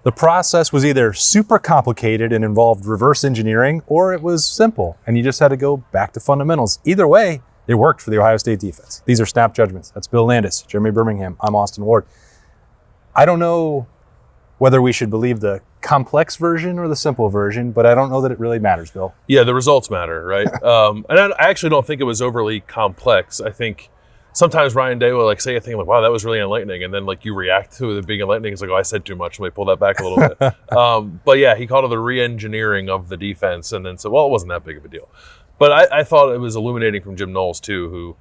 The process was either super complicated and involved reverse engineering, or it was simple and you just had to go back to fundamentals. Either way, it worked for the Ohio State defense. These are snap judgments. That's Bill Landis, Jeremy Birmingham. I'm Austin Ward. I don't know whether we should believe the complex version or the simple version, but I don't know that it really matters, Bill. Yeah, the results matter, right? And I actually don't think it was overly complex. I think sometimes Ryan Day will say a thing like, wow, that was really enlightening. And then you react to it being enlightening. It's like, oh, I said too much. Let me pull that back a little bit. But yeah, he called it the re-engineering of the defense and then said, well, it wasn't that big of a deal. But I thought it was illuminating from Jim Knowles too, who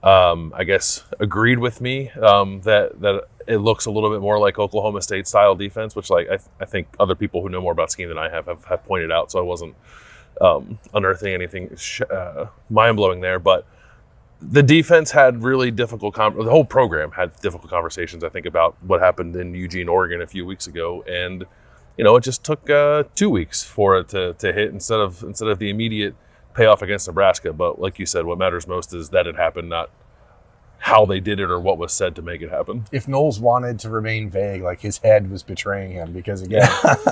I guess agreed with me that it looks a little bit more like Oklahoma State style defense, which I think other people who know more about scheme than I have pointed out. So I wasn't unearthing anything mind-blowing there. But the defense had really difficult, the whole program had difficult conversations, I think, about what happened in Eugene, Oregon a few weeks ago. And, it just took 2 weeks for it to hit instead of the immediate payoff against Nebraska. But like you said, what matters most is that it happened, not how they did it or what was said to make it happen. If Knowles wanted to remain vague, his head was betraying him, because again,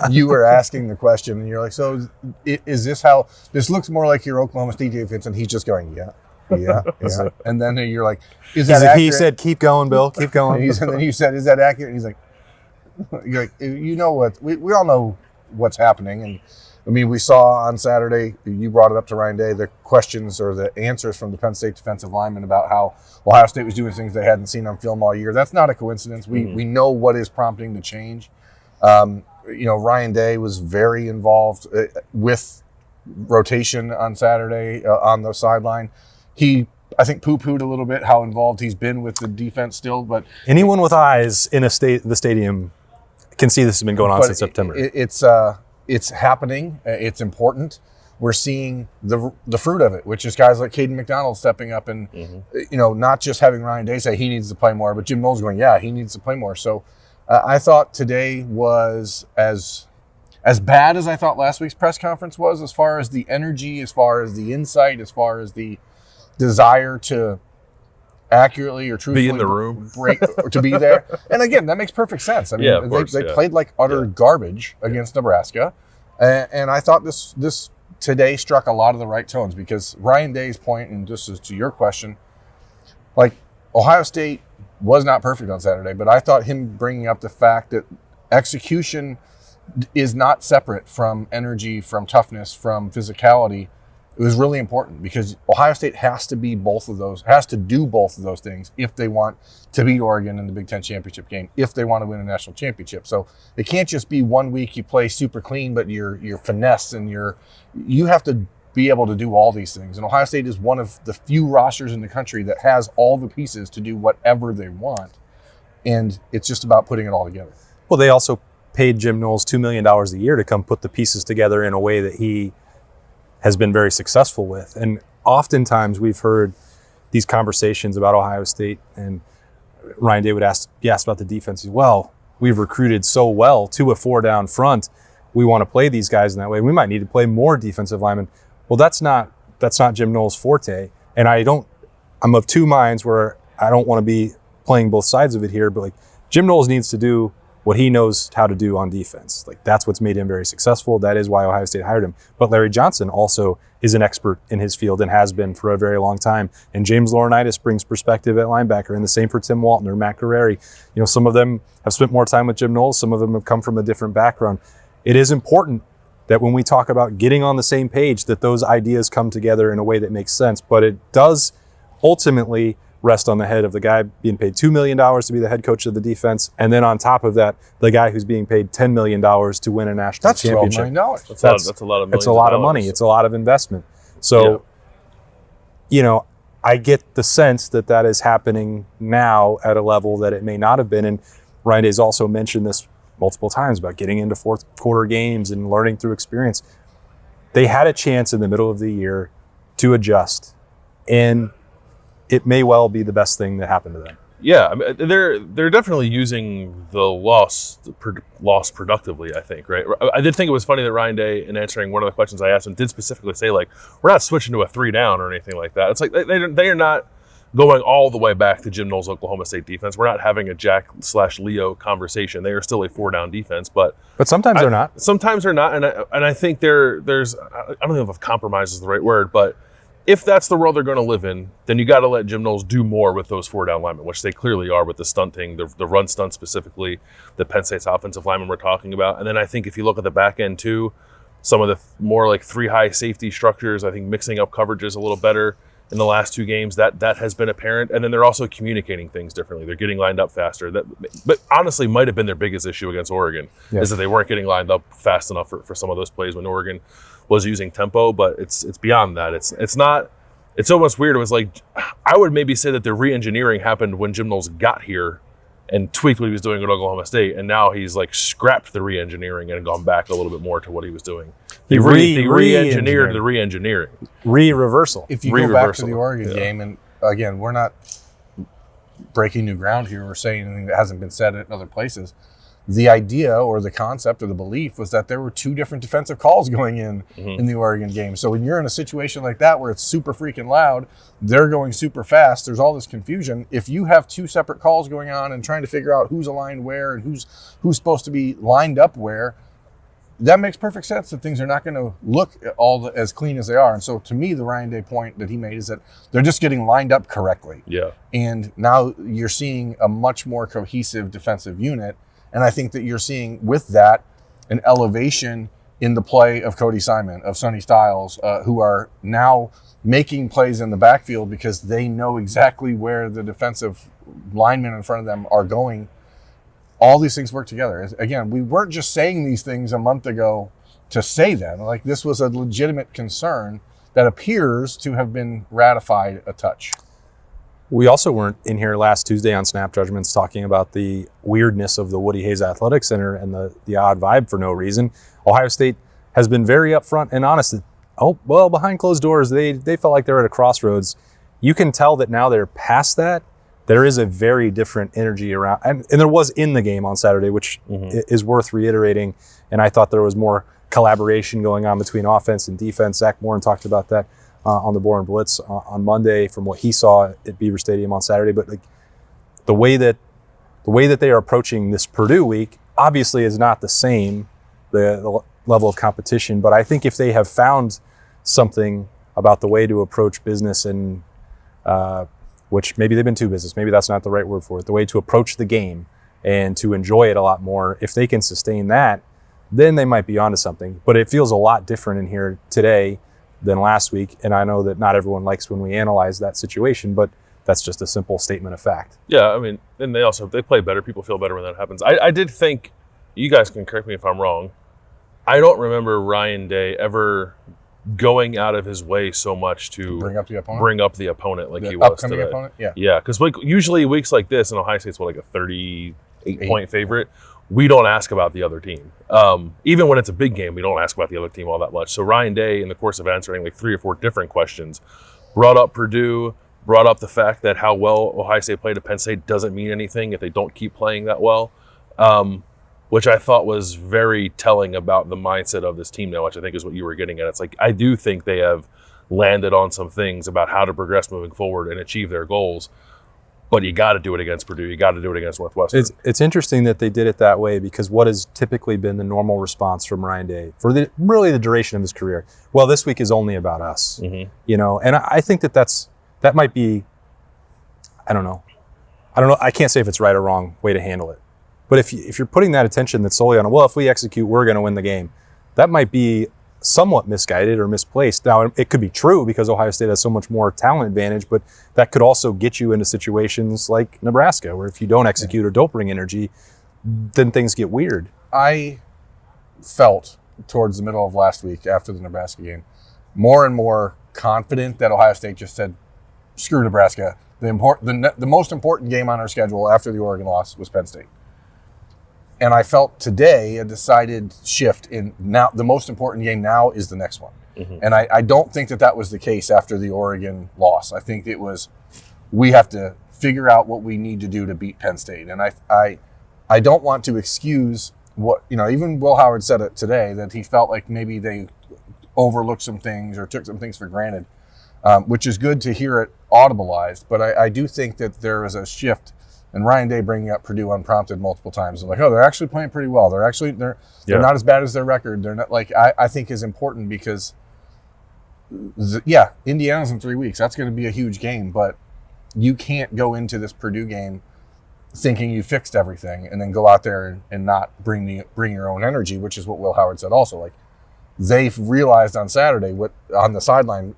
you were asking the question and you're like, so is this how, this looks more like your Oklahoma State defense, and he's just going, yeah. And then you're like, is that accurate? He said, keep going, Bill, keep going. And then you said, is that accurate? And he's like, you're like, what, we all know what's happening. And I mean, we saw on Saturday, you brought it up to Ryan Day, the questions or the answers from the Penn State defensive linemen about how Ohio State was doing things they hadn't seen on film all year. That's not a coincidence. We know what is prompting the change. Ryan Day was very involved with rotation on Saturday on the sideline. He, I think, poo-pooed a little bit how involved he's been with the defense still. But anyone with eyes in the stadium can see this has been going on since September. It's happening. It's important. We're seeing the fruit of it, which is guys like Caden McDonald stepping up and, not just having Ryan Day say he needs to play more, but Jim Knowles going, yeah, he needs to play more. So I thought today was as bad as I thought last week's press conference was, as far as the energy, as far as the insight, as far as the desire to accurately or truthfully be in the room, to be there. And again, that makes perfect sense. I mean, they played like utter garbage against Nebraska. And I thought this today struck a lot of the right tones, because Ryan Day's point, and this is to your question, Ohio State was not perfect on Saturday, but I thought him bringing up the fact that execution is not separate from energy, from toughness, from physicality. It was really important, because Ohio State has to do both of those things if they want to beat Oregon in the Big Ten championship game, if they want to win a national championship. So it can't just be 1 week you play super clean, but you're finesse and you have to be able to do all these things. And Ohio State is one of the few rosters in the country that has all the pieces to do whatever they want. And it's just about putting it all together. Well, they also paid Jim Knowles $2 million a year to come put the pieces together in a way that he has been very successful with. And oftentimes we've heard these conversations about Ohio State, and Ryan Day would ask about the defense. Well, we've recruited so well to a 4-down front. We want to play these guys in that way. We might need to play more defensive linemen. Well, that's not Jim Knowles' forte. And I'm of two minds where I don't want to be playing both sides of it here, but Jim Knowles needs to do what he knows how to do on defense. That's what's made him very successful. That is why Ohio State hired him. But Larry Johnson also is an expert in his field and has been for a very long time. And James Laurinaitis brings perspective at linebacker, and the same for Tim Walton or Matt Guerreri. Some of them have spent more time with Jim Knowles. Some of them have come from a different background. It is important that when we talk about getting on the same page, that those ideas come together in a way that makes sense. But it does ultimately rest on the head of the guy being paid $2 million to be the head coach of the defense. And then on top of that, the guy who's being paid $10 million to win a national championship. $12 million. That's a lot of money. It's a lot of money. It's a lot of investment. So, I get the sense that is happening now at a level that it may not have been. And Ryan Day's also mentioned this multiple times about getting into fourth quarter games and learning through experience. They had a chance in the middle of the year to adjust, and it may well be the best thing that happened to them. Yeah, I mean, they're definitely using the loss productively, I think, right? I did think it was funny that Ryan Day, in answering one of the questions I asked him, did specifically say, we're not switching to a 3-down or anything like that. It's they are not going all the way back to Jim Knowles' Oklahoma State defense. We're not having a Jack/Leo conversation. They are still a 4-down defense, but sometimes they're not. Sometimes they're not, and I think there's I don't know if compromise is the right word, but if that's the world they're going to live in, then you got to let Jim Knowles do more with those 4-down linemen, which they clearly are with the stunting, the run stunt specifically, the Penn State's offensive linemen we're talking about. And then I think if you look at the back end too, some of the more like 3-high safety structures, I think mixing up coverages a little better in the last 2 games, that has been apparent. And then they're also communicating things differently. They're getting lined up faster. But honestly might have been their biggest issue against Oregon, is that they weren't getting lined up fast enough for some of those plays when Oregon was using tempo. But it's beyond that. It's not. It's almost weird. It was like, I would maybe say that the re-engineering happened when Jim Knowles got here and tweaked what he was doing at Oklahoma State, and now he's like scrapped the re-engineering and gone back a little bit more to what he was doing. He re-engineered the re-engineering. Re-reversal. If you go back to the Oregon game, and again, we're not breaking new ground here or saying anything that hasn't been said at other places. The idea or the concept or the belief was that there were 2 different defensive calls going in the Oregon game. So when you're in a situation like that where it's super freaking loud, they're going super fast, there's all this confusion. If you have 2 separate calls going on and trying to figure out who's aligned where and who's supposed to be lined up where, that makes perfect sense that things are not going to look as clean as they are. And so to me, the Ryan Day point that he made is that they're just getting lined up correctly. Yeah. And now you're seeing a much more cohesive defensive unit. And I think that you're seeing with that an elevation in the play of Cody Simon, of Sonny Styles, who are now making plays in the backfield because they know exactly where the defensive linemen in front of them are going. All these things work together. Again, we weren't just saying these things a month ago to say them. Like, this was a legitimate concern that appears to have been ratified a touch. We also weren't in here last Tuesday on Snap Judgments talking about the weirdness of the Woody Hayes Athletic Center and the odd vibe for no reason. Ohio State has been very upfront and honest. Behind closed doors, they felt like they're at a crossroads. You can tell that now they're past that. There is a very different energy around, and there was in the game on Saturday, which is worth reiterating. And I thought there was more collaboration going on between offense and defense. Zach Morin talked about that on the Bourne Blitz on Monday from what he saw at Beaver Stadium on Saturday. But like the way that they are approaching this Purdue week obviously is not the same, the level of competition. But I think if they have found something about the way to approach business and which maybe they've been too business, maybe that's not the right word for it, the way to approach the game and to enjoy it a lot more, if they can sustain that, then they might be onto something. But it feels a lot different in here today than last week, and I know that not everyone likes when we analyze that situation, but that's just a simple statement of fact. Yeah, I mean, and they play better. People feel better when that happens. I did think, you guys can correct me if I'm wrong, I don't remember Ryan Day ever going out of his way so much to bring up the opponent like he was today. Opponent? Yeah, because usually weeks like this, and Ohio State's like a 38-point favorite, we don't ask about the other team. Even when it's a big game, we don't ask about the other team all that much. So Ryan Day, in the course of answering like 3 or 4 different questions, brought up Purdue, brought up the fact that how well Ohio State played at Penn State doesn't mean anything if they don't keep playing that well, which I thought was very telling about the mindset of this team now, which I think is what you were getting at. It's like, I do think they have landed on some things about how to progress moving forward and achieve their goals. But you got to do it against Purdue. You got to do it against Northwestern. It's interesting that they did it that way, because what has typically been the normal response from Ryan Day for really the duration of his career? Well, this week is only about us, you know. And I think that might be, I don't know. I can't say if it's right or wrong way to handle it. But if you're putting that attention that's solely on, well, if we execute, we're going to win the game, that might be somewhat misguided or misplaced. Now, it could be true because Ohio State has so much more talent advantage, but that could also get you into situations like Nebraska, where if you don't execute or don't bring energy, then things get weird. I felt towards the middle of last week after the Nebraska game more and more confident that Ohio State just said, screw Nebraska. The most important game on our schedule after the Oregon loss was Penn State. And I felt today a decided shift in now the most important game now is the next one. And I don't think that was the case after the Oregon loss. I think it was, we have to figure out what we need to do to beat Penn State. And I don't want to excuse what, even Will Howard said it today, that he felt like maybe they overlooked some things or took some things for granted. which is good to hear it audibleized. But I do think that there is a shift. And Ryan Day bringing up Purdue unprompted multiple times. They're like, oh, they're actually playing pretty well. They're not as bad as their record. They're not like I think is important because, Indiana's in 3 weeks. That's going to be a huge game. But you can't go into this Purdue game thinking you fixed everything and then go out there and not bring your own energy, which is what Will Howard said also. Like, they've realized on Saturday on the sideline,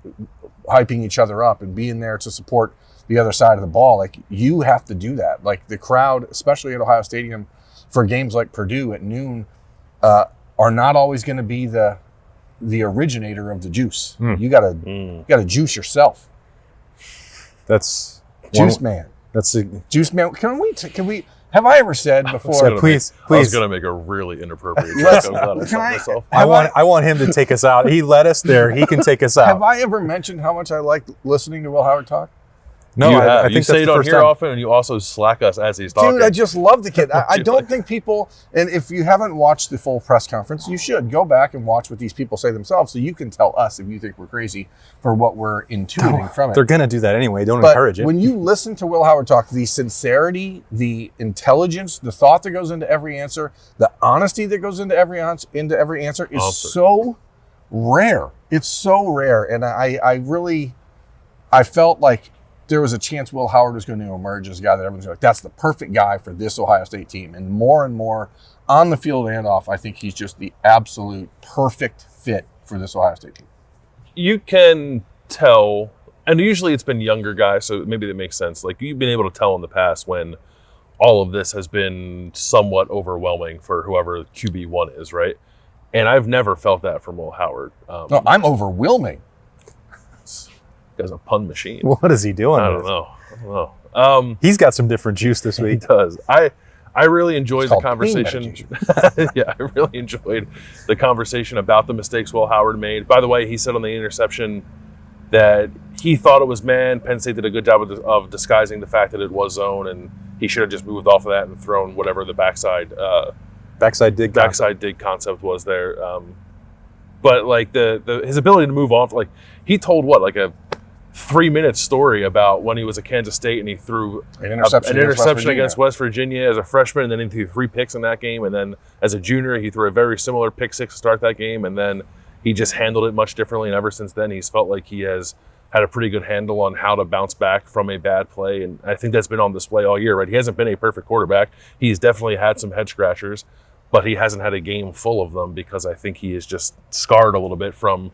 hyping each other up and being there to support the other side of the ball. Like, you have to do that. Like, the crowd, especially at Ohio Stadium for games like Purdue at noon, are not always going to be the originator of the juice. You gotta juice yourself. That's juice man. That's a juice man. Can we? Have I ever said before? Please. I was going to make a really inappropriate joke. I want him to take us out. He led us there. He can take us out. Have I ever mentioned how much I like listening to Will Howard talk? No, I think you say it on here often, and you also slack us as he's talking. Dude, I just love the kid. I don't think people, and if you haven't watched the full press conference, you should go back and watch what these people say themselves so you can tell us if you think we're crazy for what we're intuiting from it. They're going to do that anyway. Don't encourage it. When you listen to Will Howard talk, the sincerity, the intelligence, the thought that goes into every answer, the honesty that goes into every answer is so rare. It's so rare. And I felt like there was a chance Will Howard was going to emerge as a guy that everyone's like, that's the perfect guy for this Ohio State team. And more on the field and off, I think he's just the absolute perfect fit for this Ohio State team. You can tell, and usually it's been younger guys, so maybe that makes sense. Like, you've been able to tell in the past when all of this has been somewhat overwhelming for whoever QB1 is, right? And I've never felt that from Will Howard. No, I'm overwhelming. Guy's a pun machine. What is he doing? I don't know. He's got some different juice this week. He does. I really enjoyed the conversation. Yeah, I really enjoyed the conversation about the mistakes Will Howard made. By the way, he said on the interception that he thought it was man. Penn State did a good job of disguising the fact that it was zone, and he should have just moved off of that and thrown whatever the backside dig concept was there. But like his ability to move off, like he told like a 3-minute story about when he was at Kansas State and he threw an interception against West Virginia as a freshman, and then he threw 3 picks in that game, and then as a junior he threw a very similar pick 6 to start that game, and then he just handled it much differently, and ever since then he's felt like he has had a pretty good handle on how to bounce back from a bad play, and I think that's been on display all year, right? He hasn't been a perfect quarterback. He's definitely had some head scratchers, but he hasn't had a game full of them because I think he is just scarred a little bit from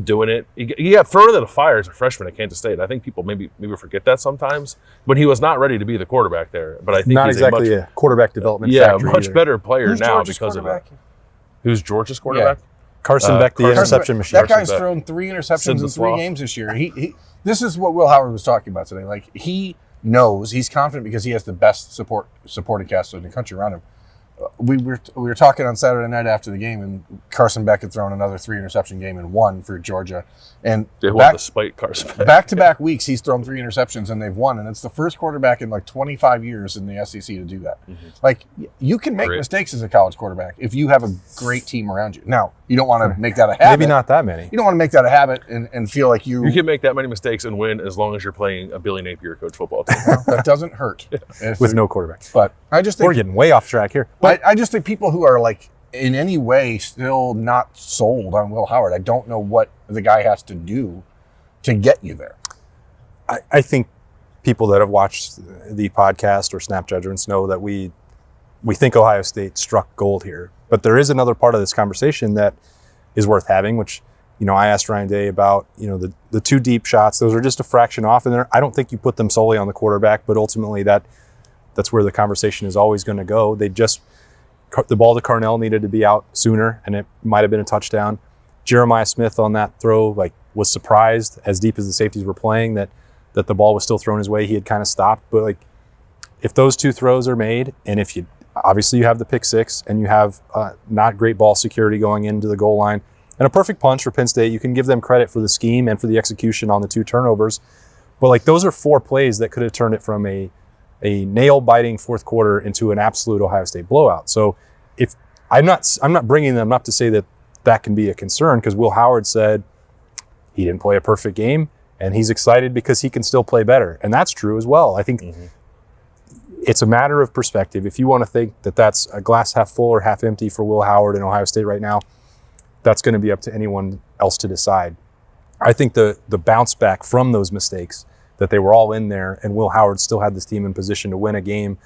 doing it. He got thrown into the fire as a freshman at Kansas State. I think people maybe forget that sometimes, but he was not ready to be the quarterback there. But I think not he's exactly a quarterback development factory much either. Better player Who's now Georgia's because of that. Who's Georgia's quarterback? Yeah. Carson Beck, the interception machine. That guy's thrown 3 interceptions in 3 games this year. He this is what Will Howard was talking about today. Like, he knows, he's confident because he has the best supporting cast in the country around him. We were talking on Saturday night after the game, and Carson Beck had thrown another 3 interception game and won for Georgia. And they won despite Carson Beck. Back-to-back weeks, he's thrown 3 interceptions and they've won. And it's the first quarterback in like 25 years in the SEC to do that. Mm-hmm. Like, you can make mistakes as a college quarterback if you have a great team around you. Now, you don't want to make that a habit. Maybe not that many. You don't want to make that a habit and feel like you can make that many mistakes and win as long as you're playing a Billy Napier coach football team. That doesn't hurt. With no quarterback. But I just think we're getting way off track here. But I just think people who are like in any way still not sold on Will Howard, I don't know what the guy has to do to get you there. I think people that have watched the podcast or Snap Judgments know that we think Ohio State struck gold here. But there is another part of this conversation that is worth having, which, I asked Ryan Day about, the 2 deep shots. Those are just a fraction off, and I don't think you put them solely on the quarterback, but ultimately that's where the conversation is always going to go. The ball to Carnell needed to be out sooner, and it might have been a touchdown. Jeremiah Smith on that throw, was surprised, as deep as the safeties were playing, that the ball was still thrown his way. He had kind of stopped. But if those 2 throws are made, and if you have the pick 6 and you have not great ball security going into the goal line, and a perfect punch for Penn State, you can give them credit for the scheme and for the execution on the 2 turnovers. But those are 4 plays that could have turned it from a nail-biting fourth quarter into an absolute Ohio State blowout. So if I'm not bringing them up to say that can be a concern, because Will Howard said he didn't play a perfect game, And he's excited because he can still play better. And that's true as well. I think it's a matter of perspective. If you want to think that that's a glass half full or half empty for Will Howard in Ohio State right now, that's going to be up to anyone else to decide. I think the bounce back from those mistakes, that they were all in there and Will Howard still had this team in position to win a game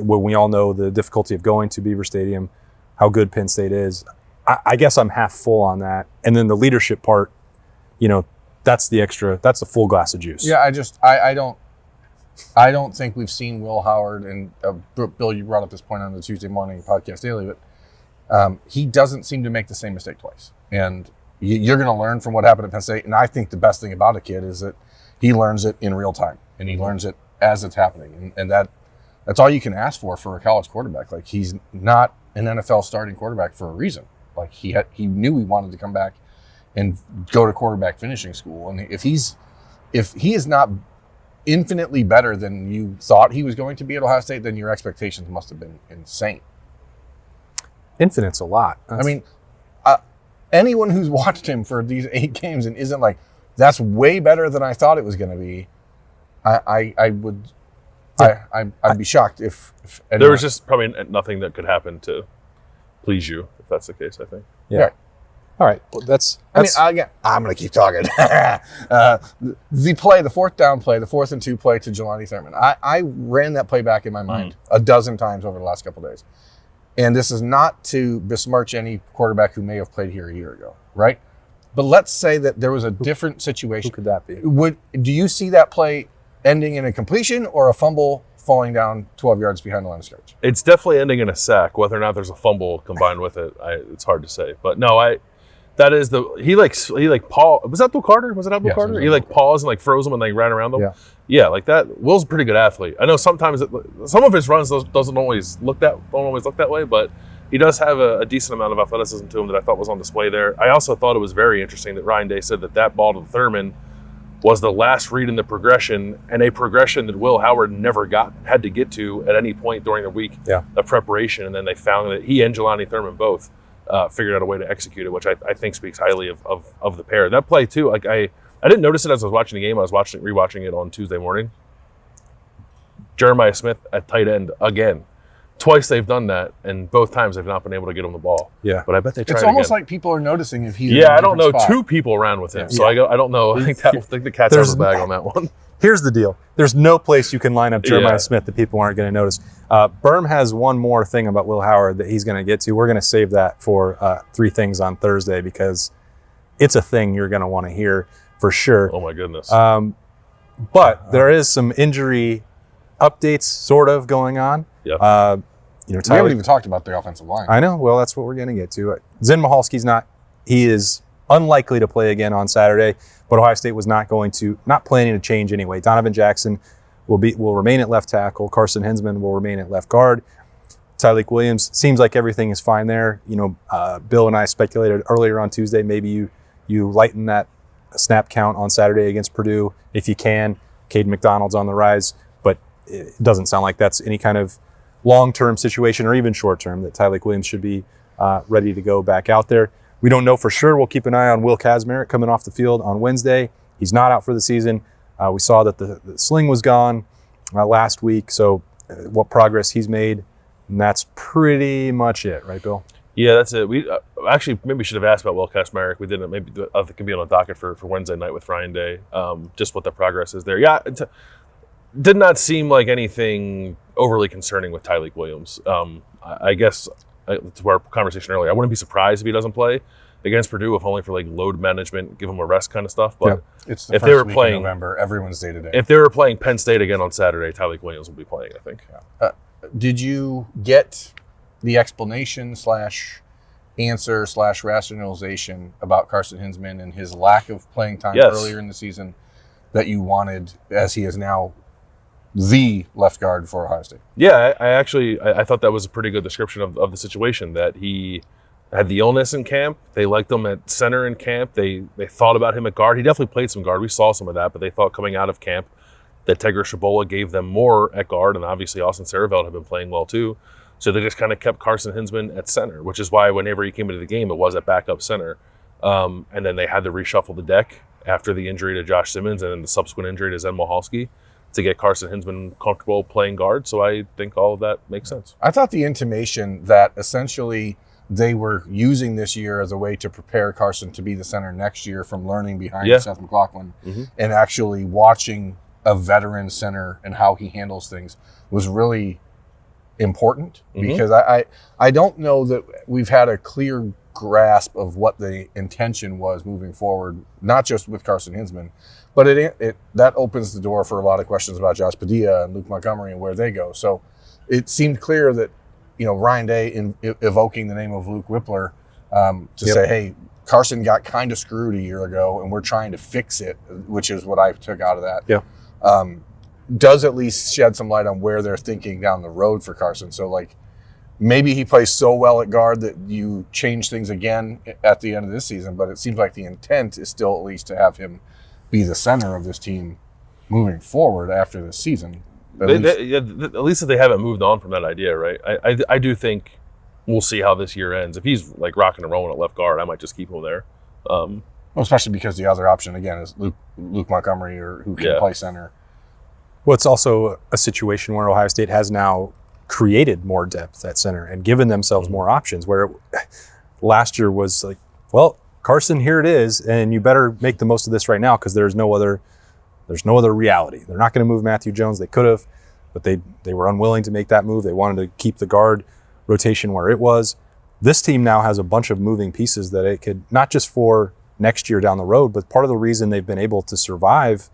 when we all know the difficulty of going to Beaver Stadium, how good Penn State is. I guess I'm half full on that. And then the leadership part, that's the full glass of juice. Yeah, I don't think we've seen Will Howard, and Bill, you brought up this point on the Tuesday morning podcast daily, but he doesn't seem to make the same mistake twice. And you're going to learn from what happened at Penn State. And I think the best thing about a kid is that he learns it in real time, and he learns it as it's happening. And that's all you can ask for a college quarterback. Like, he's not an NFL starting quarterback for a reason. Like, he knew he wanted to come back and go to quarterback finishing school. And if he is not infinitely better than you thought he was going to be at Ohio State, then your expectations must have been insane. Infinite's a lot. Anyone who's watched him for these 8 games and isn't like, that's way better than I thought it was going to be, I'd be shocked if anyone, there was just probably nothing that could happen to please you, if that's the case, I think. Yeah. All right. Well, that's again, I'm going to keep talking. The fourth down play, the 4th and 2 play to Jelani Thurman. I ran that play back in my mind a dozen times over the last couple of days. And this is not to besmirch any quarterback who may have played here a year ago, right? But let's say that there was a different situation. Who could that be? Do you see that play ending in a completion or a fumble falling down 12 yards behind the line of scrimmage? It's definitely ending in a sack. Whether or not there's a fumble combined with it, it's hard to say. But no, that is he paused. Was that Bill Carter? Was it not Bill Carter? He paused and froze him and ran around them. Yeah, like that. Will's a pretty good athlete. I know sometimes some of his runs don't always look that way, but he does have a decent amount of athleticism to him that I thought was on display there. I also thought it was very interesting that Ryan Day said that ball to Thurman was the last read in the progression, and a progression that Will Howard never had to get to at any point during the week of preparation. And then they found that he and Jelani Thurman both figured out a way to execute it, which I think speaks highly of the pair. That play too, I didn't notice it as I was watching the game. I was rewatching it on Tuesday morning. Jeremiah Smith at tight end again. Twice they've done that, and both times they've not been able to get him the ball. Yeah, but I bet they tried. It's almost like people are noticing if he's. Yeah, I don't know. Spot. 2 people ran with him, so I don't know. I think the cat's out of the bag on that one. Here's the deal: there's no place you can line up Jeremiah Smith that people aren't going to notice. Berm has one more thing about Will Howard that he's going to get to. We're going to save that for 3 things on Thursday because it's a thing you're going to want to hear for sure. Oh my goodness! But there is some injury updates sort of going on. Yeah. We haven't even talked about the offensive line. I know. Well, that's what we're going to get to. Zen Michalski's he is unlikely to play again on Saturday, but Ohio State was not planning to change anyway. Donovan Jackson will remain at left tackle. Carson Hinsman will remain at left guard. Tyleik Williams, seems like everything is fine there. Bill and I speculated earlier on Tuesday, maybe you lighten that snap count on Saturday against Purdue if you can. Caden McDonald's on the rise, but it doesn't sound like that's any kind of long-term situation or even short-term that Tyleik Williams should be ready to go back out there. We don't know for sure. We'll keep an eye on Will Kazmarek coming off the field on Wednesday. He's not out for the season. We saw that the sling was gone last week, so what progress he's made, and that's pretty much it, right, Bill? Yeah, that's it. We actually maybe should have asked about Will Kazmarek. We didn't. Maybe it can be on the docket for Wednesday night with Ryan Day, just what the progress is there. Yeah, did not seem like anything overly concerning with Tyleik Williams. I guess to our conversation earlier, I wouldn't be surprised if he doesn't play against Purdue, if only for load management, give him a rest kind of stuff. But it's if they were playing November, everyone's day to day. If they were playing Penn State again on Saturday, Tyleik Williams will be playing, I think. Did you get the explanation / answer / rationalization about Carson Hinsman and his lack of playing time earlier in the season that you wanted, as he is now the left guard for Ohio State? Yeah, I thought that was a pretty good description of the situation, that he had the illness in camp. They liked him at center in camp. They thought about him at guard. He definitely played some guard. We saw some of that, but they thought coming out of camp that Tegra Shabola gave them more at guard, and obviously Austin Sareveld had been playing well too. So they just kind of kept Carson Hinsman at center, which is why whenever he came into the game, it was at backup center. And then they had to reshuffle the deck, after the injury to Josh Simmons and then the subsequent injury to Zen Michalski to get Carson Hinzman comfortable playing guard. So I think all of that makes sense. I thought the intimation that essentially they were using this year as a way to prepare Carson to be the center next year from learning behind Seth McLaughlin and actually watching a veteran center and how he handles things was really important because I don't know that we've had a clear grasp of what the intention was moving forward, not just with Carson Hinzman, but it that opens the door for a lot of questions about Josh Padilla and Luke Montgomery and where they go. So it seemed clear that, Ryan Day evoking the name of Luke Whippler to say, hey, Carson got kind of screwed a year ago and we're trying to fix it, which is what I took out of that. Yeah. Does at least shed some light on where they're thinking down the road for Carson. So, maybe he plays so well at guard that you change things again at the end of this season, but it seems like the intent is still at least to have him be the center of this team moving forward after this season. At least if they haven't moved on from that idea, right? I do think we'll see how this year ends. If he's rocking and rolling at left guard, I might just keep him there. Well, especially because the other option, again, is Luke Montgomery or who can play center. Well, it's also a situation where Ohio State has now created more depth at center and given themselves more options, where last year was Carson, here it is, and you better make the most of this right now because there's no other reality. They're not going to move Matthew Jones. They could have, but they were unwilling to make that move. They wanted to keep the guard rotation where it was. This team now has a bunch of moving pieces that it could, not just for next year down the road, but part of the reason they've been able to survive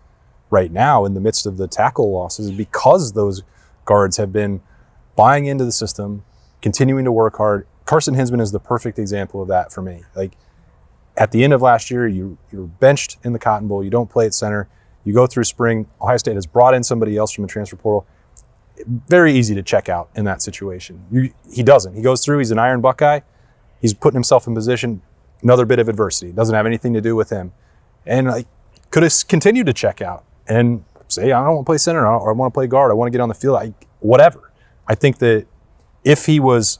right now in the midst of the tackle losses is because those guards have been buying into the system, continuing to work hard. Carson Hinzman is the perfect example of that for me. At the end of last year, you're benched in the Cotton Bowl. You don't play at center. You go through spring. Ohio State has brought in somebody else from the transfer portal. Very easy to check out in that situation. He doesn't. He goes through. He's an Iron Buckeye. He's putting himself in position. Another bit of adversity. Doesn't have anything to do with him. And could have continued to check out and say, I don't want to play center, or I want to play guard. I want to get on the field. Whatever. I think that if he was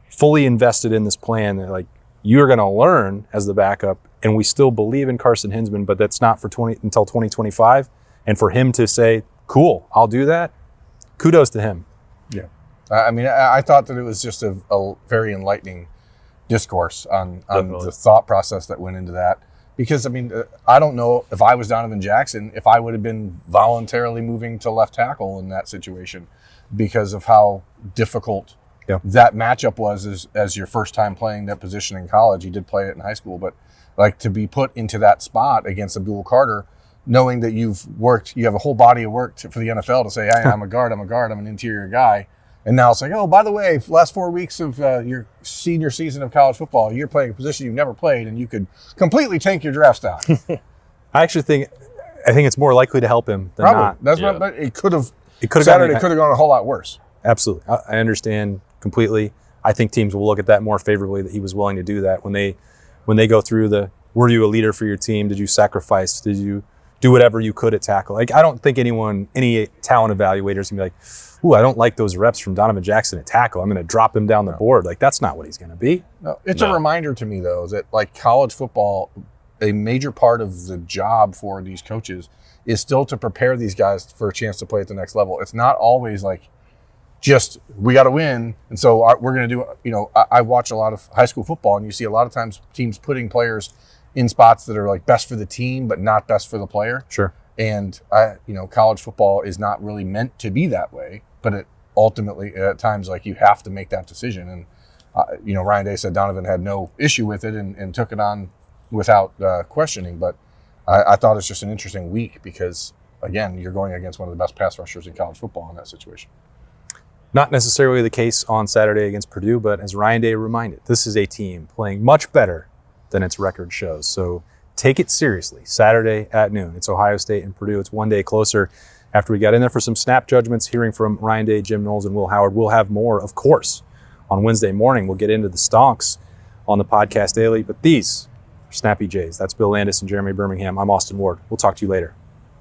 fully invested in this plan, that you're going to learn as the backup, and we still believe in Carson Hinzman, but that's not until 2025. And for him to say, cool, I'll do that, kudos to him. Yeah. I thought that it was just a very enlightening discourse on the thought process that went into that. Because, I don't know if I was Donovan Jackson, if I would have been voluntarily moving to left tackle in that situation because of how difficult that matchup was as your first time playing that position in college. You did play it in high school, but to be put into that spot against Abdul Carter, knowing that you have a whole body of work for the NFL to say, hey, I'm a guard, I'm an interior guy. And now it's oh, by the way, last 4 weeks of your senior season of college football, you're playing a position you've never played, and you could completely tank your draft stock. I think it's more likely to help him than Probably. not. That's but it could have. Saturday could have gone a whole lot worse. Absolutely, I understand completely. I think teams will look at that more favorably that he was willing to do that when they go through were you a leader for your team? Did you sacrifice? Did you do whatever you could at tackle? I don't think any talent evaluators can be ooh, I don't like those reps from Donovan Jackson at tackle. I'm going to drop him down the board. That's not what he's going to be. No, it's a reminder to me, though, that college football, a major part of the job for these coaches is still to prepare these guys for a chance to play at the next level. It's not always just we got to win, and so we're going to do. I watch a lot of high school football, and you see a lot of times teams putting players in spots that are best for the team, but not best for the player. Sure. And college football is not really meant to be that way. But it ultimately, at times, you have to make that decision. And, Ryan Day said Donovan had no issue with it and took it on without questioning. But I thought it's just an interesting week because, again, you're going against one of the best pass rushers in college football in that situation. Not necessarily the case on Saturday against Purdue, but as Ryan Day reminded, this is a team playing much better than its record shows. So take it seriously. Saturday at noon. It's Ohio State and Purdue. It's one day closer. After we got in there for some snap judgments, hearing from Ryan Day, Jim Knowles, and Will Howard, we'll have more, of course, on Wednesday morning. We'll get into the stonks on the podcast daily, but these are Snappy Jays. That's Bill Landis and Jeremy Birmingham. I'm Austin Ward. We'll talk to you later.